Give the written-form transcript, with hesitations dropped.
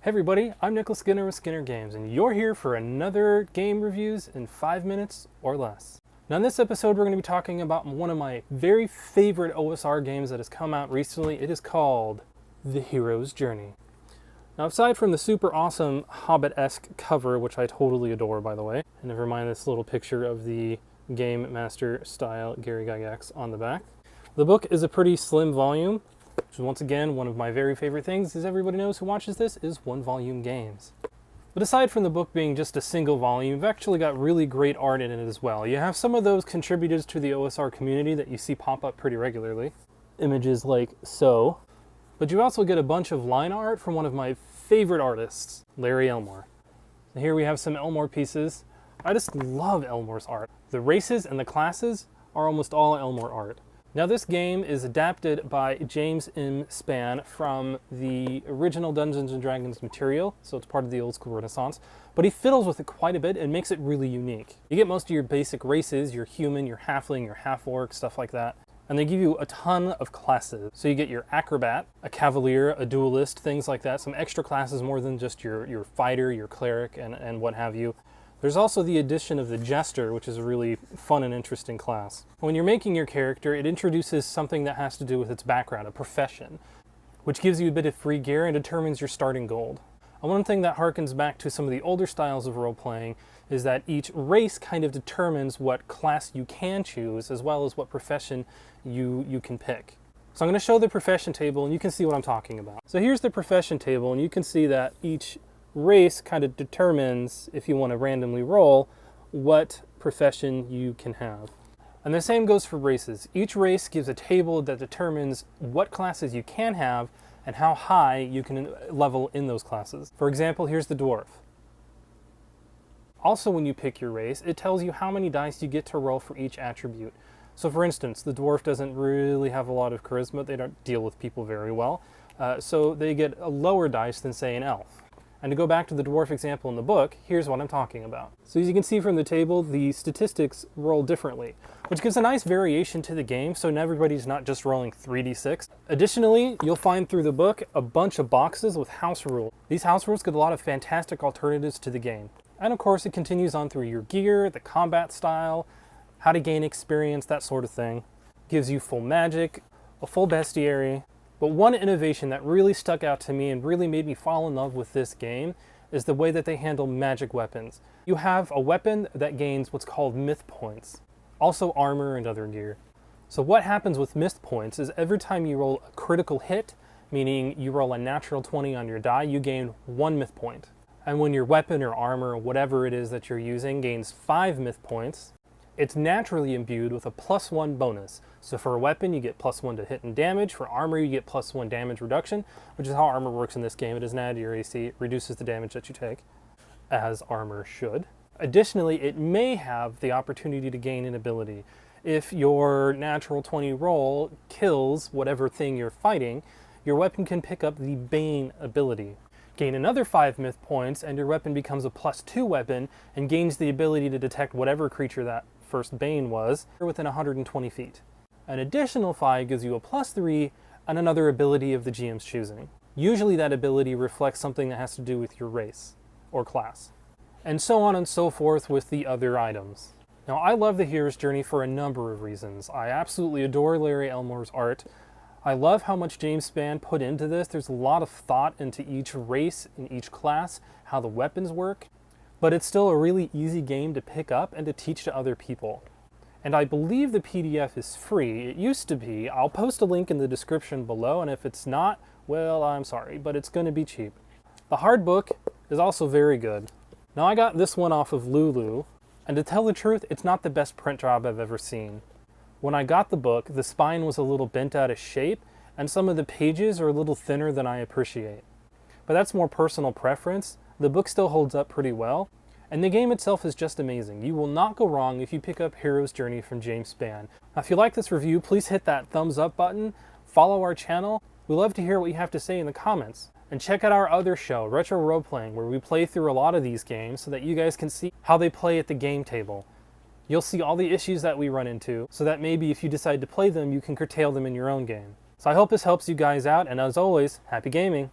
Hey everybody, I'm Nicholas Skinner with Skinner Games, and you're here for another game reviews in 5 minutes or less. Now in this episode we're going to be talking about one of my very favorite OSR games that has come out recently. It is called The Hero's Journey. Now aside from the super awesome Hobbit-esque cover, which I totally adore by the way, and never mind this little picture of the Game Master style Gary Gygax on the back, the book is a pretty slim volume, which is once again one of my very favorite things, as everybody knows who watches this, is one-volume games. But aside from the book being just a single volume, you've actually got really great art in it as well. You have some of those contributors to the OSR community that you see pop up pretty regularly. Images like so. But you also get a bunch of line art from one of my favorite artists, Larry Elmore. And here we have some Elmore pieces. I just love Elmore's art. The races and the classes are almost all Elmore art. Now this game is adapted by James M. Spann from the original Dungeons & Dragons material, so it's part of the old school Renaissance, but he fiddles with it quite a bit and makes it really unique. You get most of your basic races, your human, your halfling, your half-orc, stuff like that, and they give you a ton of classes. So you get your acrobat, a cavalier, a duelist, things like that, some extra classes more than just your fighter, your cleric, and what have you. There's also the addition of the Jester, which is a really fun and interesting class. When you're making your character, it introduces something that has to do with its background, a profession, which gives you a bit of free gear and determines your starting gold. And one thing that harkens back to some of the older styles of role-playing is that each race kind of determines what class you can choose, as well as what profession you can pick. So I'm going to show the profession table, and you can see what I'm talking about. So here's the profession table, and you can see that each race kind of determines, if you want to randomly roll, what profession you can have. And the same goes for races. Each race gives a table that determines what classes you can have and how high you can level in those classes. For example, here's the dwarf. Also, when you pick your race, it tells you how many dice you get to roll for each attribute. So for instance, the dwarf doesn't really have a lot of charisma. They don't deal with people very well. So they get a lower dice than, say, an elf. And to go back to the dwarf example in the book, here's what I'm talking about. So as you can see from the table, the statistics roll differently, which gives a nice variation to the game, so everybody's not just rolling 3d6. Additionally, you'll find through the book a bunch of boxes with house rules. These house rules get a lot of fantastic alternatives to the game. And of course, it continues on through your gear, the combat style, how to gain experience, that sort of thing. Gives you full magic, a full bestiary. But one innovation that really stuck out to me and really made me fall in love with this game is the way that they handle magic weapons. You have a weapon that gains what's called myth points, also armor and other gear. So what happens with myth points is every time you roll a critical hit, meaning you roll a natural 20 on your die, you gain 1 myth point. And when your weapon or armor or whatever it is that you're using gains 5 myth points, it's naturally imbued with a +1 bonus. So for a weapon, you get +1 to hit and damage. For armor, you get +1 damage reduction, which is how armor works in this game. It doesn't add to your AC, it reduces the damage that you take, as armor should. Additionally, it may have the opportunity to gain an ability. If your natural 20 roll kills whatever thing you're fighting, your weapon can pick up the Bane ability. Gain another 5 myth points, and your weapon becomes a +2 weapon and gains the ability to detect whatever creature that first Bane was within 120 feet. An additional 5 gives you a +3 and another ability of the GM's choosing. Usually that ability reflects something that has to do with your race or class. And so on and so forth with the other items. Now I love The Hero's Journey for a number of reasons. I absolutely adore Larry Elmore's art. I love how much James Spann put into this. There's a lot of thought into each race and each class, how the weapons work. But it's still a really easy game to pick up and to teach to other people. And I believe the PDF is free. It used to be. I'll post a link in the description below, and if it's not, well, I'm sorry, but it's going to be cheap. The hard book is also very good. Now I got this one off of Lulu, and to tell the truth, it's not the best print job I've ever seen. When I got the book, the spine was a little bent out of shape, and some of the pages are a little thinner than I appreciate. But that's more personal preference. The book still holds up pretty well, and the game itself is just amazing. You will not go wrong if you pick up Hero's Journey from James Spann. Now, if you like this review, please hit that thumbs up button, follow our channel. We love to hear what you have to say in the comments. And check out our other show, Retro Roleplaying, where we play through a lot of these games so that you guys can see how they play at the game table. You'll see all the issues that we run into, so that maybe if you decide to play them, you can curtail them in your own game. So I hope this helps you guys out, and as always, happy gaming!